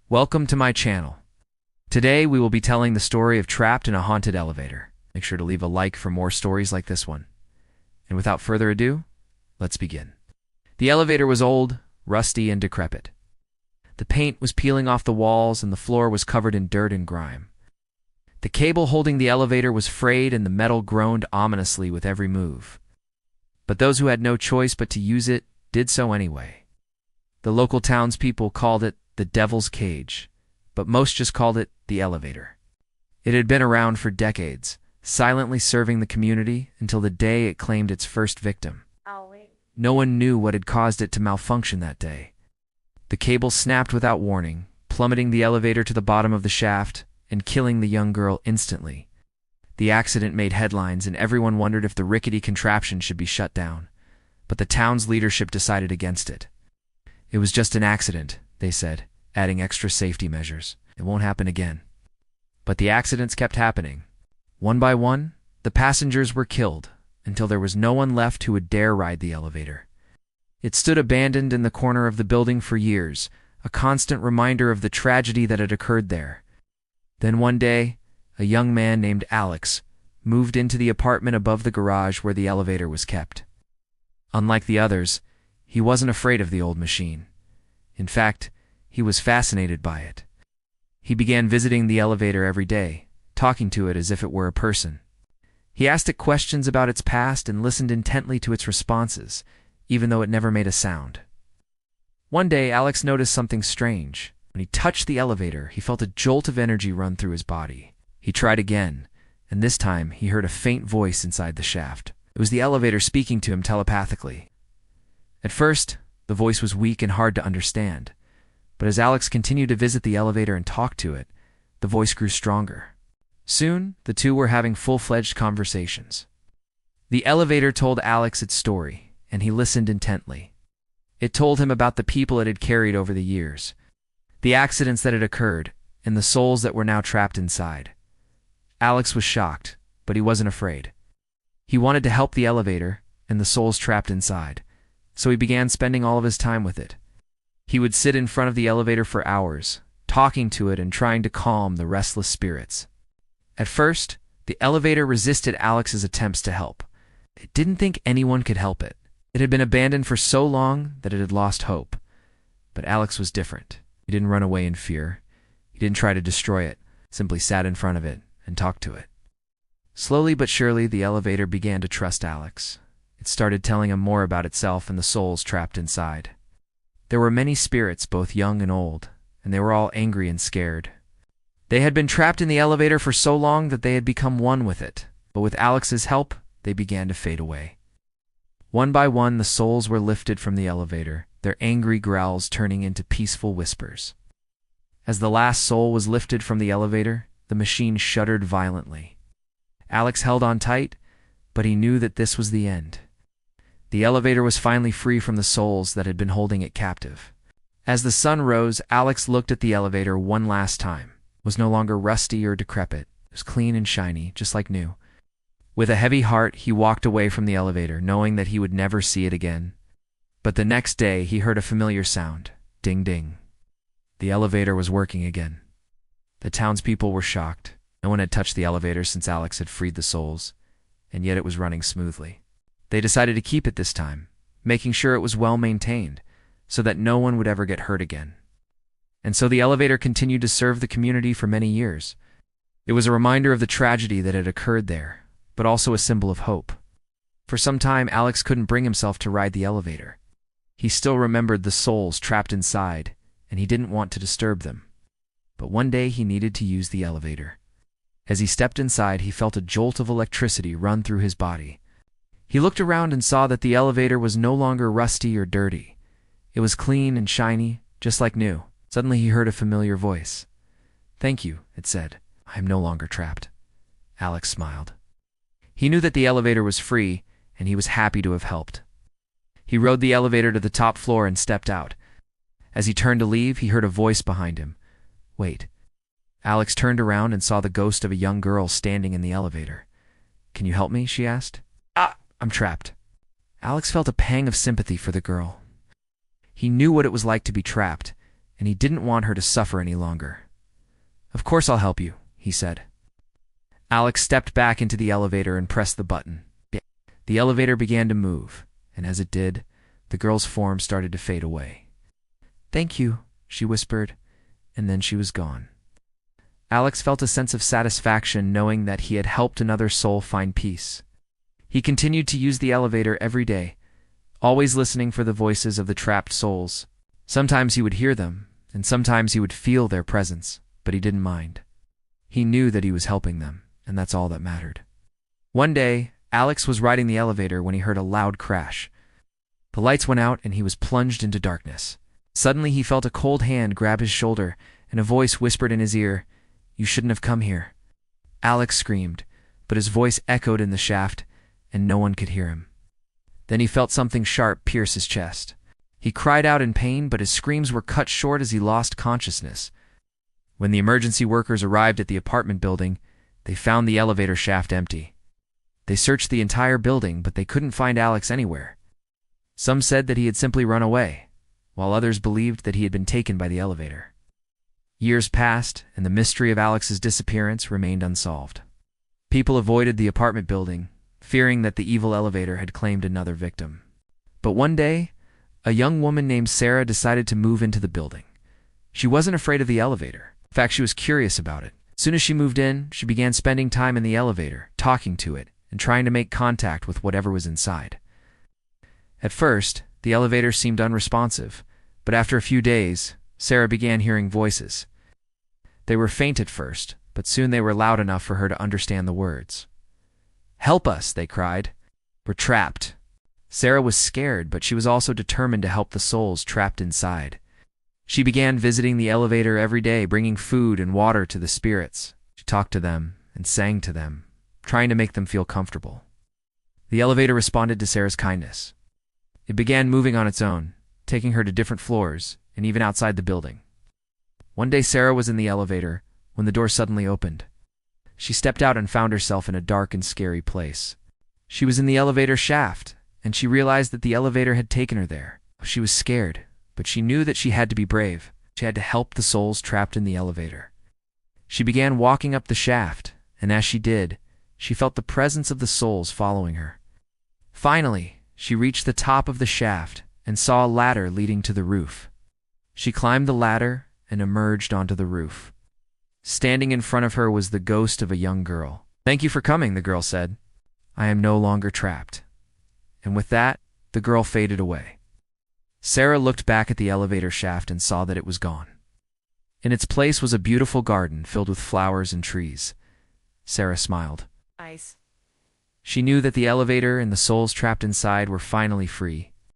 Welcome to my channel. Today we will be telling the story of Trapped in a Haunted Elevator. Make sure to leave a like for more stories like this one. And without further ado, let's begin. The elevator was old, rusty, and decrepit. The paint was peeling off the walls and the floor was covered in dirt and grime. The cable holding the elevator was frayed and the metal groaned ominously with every move. But those who had no choice but to use it did so anyway. The local townspeople called it the Devil's Cage, but most just called it the elevator. It had been around for decades, silently serving the community until the day it claimed its first victim. No one knew what had caused it to malfunction that day. The cable snapped without warning, plummeting the elevator to the bottom of the shaft and killing the young girl instantly. The accident made headlines and everyone wondered if the rickety contraption should be shut down, but the town's leadership decided against it. It was just an accident, they said, adding extra safety measures. It won't happen again. But the accidents kept happening. One by one, the passengers were killed, until there was no one left who would dare ride the elevator. It stood abandoned in the corner of the building for years, a constant reminder of the tragedy that had occurred there. Then one day, a young man named Alex moved into the apartment above the garage where the elevator was kept. Unlike the others, he wasn't afraid of the old machine. In fact, he was fascinated by it. He began visiting the elevator every day, talking to it as if it were a person. He asked it questions about its past and listened intently to its responses, even though it never made a sound. One day, Alex noticed something strange. When he touched the elevator, he felt a jolt of energy run through his body. He tried again, and this time he heard a faint voice inside the shaft. It was the elevator speaking to him telepathically. At first, the voice was weak and hard to understand, but as Alex continued to visit the elevator and talk to it, the voice grew stronger. Soon, the two were having full-fledged conversations. The elevator told Alex its story, and he listened intently. It told him about the people it had carried over the years, the accidents that had occurred, and the souls that were now trapped inside. Alex was shocked, but he wasn't afraid. He wanted to help the elevator and the souls trapped inside, so he began spending all of his time with it. He would sit in front of the elevator for hours, talking to it and trying to calm the restless spirits. At first, the elevator resisted Alex's attempts to help. It didn't think anyone could help it. It had been abandoned for so long that it had lost hope. But Alex was different. He didn't run away in fear. He didn't try to destroy it, simply sat in front of it and talked to it. Slowly but surely, the elevator began to trust Alex. It started telling him more about itself and the souls trapped inside. There were many spirits, both young and old, and they were all angry and scared. They had been trapped in the elevator for so long that they had become one with it, but with Alex's help, they began to fade away. One by one, the souls were lifted from the elevator, their angry growls turning into peaceful whispers. As the last soul was lifted from the elevator, the machine shuddered violently. Alex held on tight, but he knew that this was the end. The elevator was finally free from the souls that had been holding it captive. As the sun rose, Alex looked at the elevator one last time. It was no longer rusty or decrepit. It was clean and shiny, just like new. With a heavy heart, he walked away from the elevator, knowing that he would never see it again. But the next day, he heard a familiar sound. Ding, ding. The elevator was working again. The townspeople were shocked. No one had touched the elevator since Alex had freed the souls, and yet it was running smoothly. They decided to keep it this time, making sure it was well maintained, so that no one would ever get hurt again. And so the elevator continued to serve the community for many years. It was a reminder of the tragedy that had occurred there, but also a symbol of hope. For some time, Alex couldn't bring himself to ride the elevator. He still remembered the souls trapped inside, and he didn't want to disturb them. But one day he needed to use the elevator. As he stepped inside, he felt a jolt of electricity run through his body. He looked around and saw that the elevator was no longer rusty or dirty. It was clean and shiny, just like new. Suddenly he heard a familiar voice. "Thank you," it said. "I am no longer trapped." Alex smiled. He knew that the elevator was free, and he was happy to have helped. He rode the elevator to the top floor and stepped out. As he turned to leave, he heard a voice behind him. "Wait." Alex turned around and saw the ghost of a young girl standing in the elevator. "Can you help me?" she asked. "I'm trapped." Alex felt a pang of sympathy for the girl. He knew what it was like to be trapped, and he didn't want her to suffer any longer. "Of course I'll help you," he said. Alex stepped back into the elevator and pressed the button. The elevator began to move, and as it did, the girl's form started to fade away. "Thank you," she whispered, and then she was gone. Alex felt a sense of satisfaction knowing that he had helped another soul find peace. He continued to use the elevator every day, always listening for the voices of the trapped souls. Sometimes he would hear them, and sometimes he would feel their presence, but he didn't mind. He knew that he was helping them, and that's all that mattered. One day, Alex was riding the elevator when he heard a loud crash. The lights went out and he was plunged into darkness. Suddenly he felt a cold hand grab his shoulder, and a voice whispered in his ear, "You shouldn't have come here." Alex screamed, but his voice echoed in the shaft, and no one could hear him. Then he felt something sharp pierce his chest. He cried out in pain, but his screams were cut short as he lost consciousness. When the emergency workers arrived at the apartment building, they found the elevator shaft empty. They searched the entire building, but they couldn't find Alex anywhere. Some said that he had simply run away, while others believed that he had been taken by the elevator. Years passed, and the mystery of Alex's disappearance remained unsolved. People avoided the apartment building, fearing that the evil elevator had claimed another victim. But one day, a young woman named Sarah decided to move into the building. She wasn't afraid of the elevator. In fact, she was curious about it. As soon as she moved in, she began spending time in the elevator, talking to it, and trying to make contact with whatever was inside. At first, the elevator seemed unresponsive, but after a few days, Sarah began hearing voices. They were faint at first, but soon they were loud enough for her to understand the words. "Help us," they cried. "We're trapped." Sarah was scared, but she was also determined to help the souls trapped inside. She began visiting the elevator every day, bringing food and water to the spirits. She talked to them and sang to them, trying to make them feel comfortable. The elevator responded to Sarah's kindness. It began moving on its own, taking her to different floors and even outside the building. One day Sarah was in the elevator when the door suddenly opened. She stepped out and found herself in a dark and scary place. She was in the elevator shaft, and she realized that the elevator had taken her there. She was scared, but she knew that she had to be brave. She had to help the souls trapped in the elevator. She began walking up the shaft, and as she did, she felt the presence of the souls following her. Finally, she reached the top of the shaft and saw a ladder leading to the roof. She climbed the ladder and emerged onto the roof. Standing in front of her was the ghost of a young girl. "Thank you for coming," the girl said. "I am no longer trapped." And with that, the girl faded away. Sarah looked back at the elevator shaft and saw that it was gone. In its place was a beautiful garden filled with flowers and trees. Sarah smiled. Nice. She knew that the elevator and the souls trapped inside were finally free.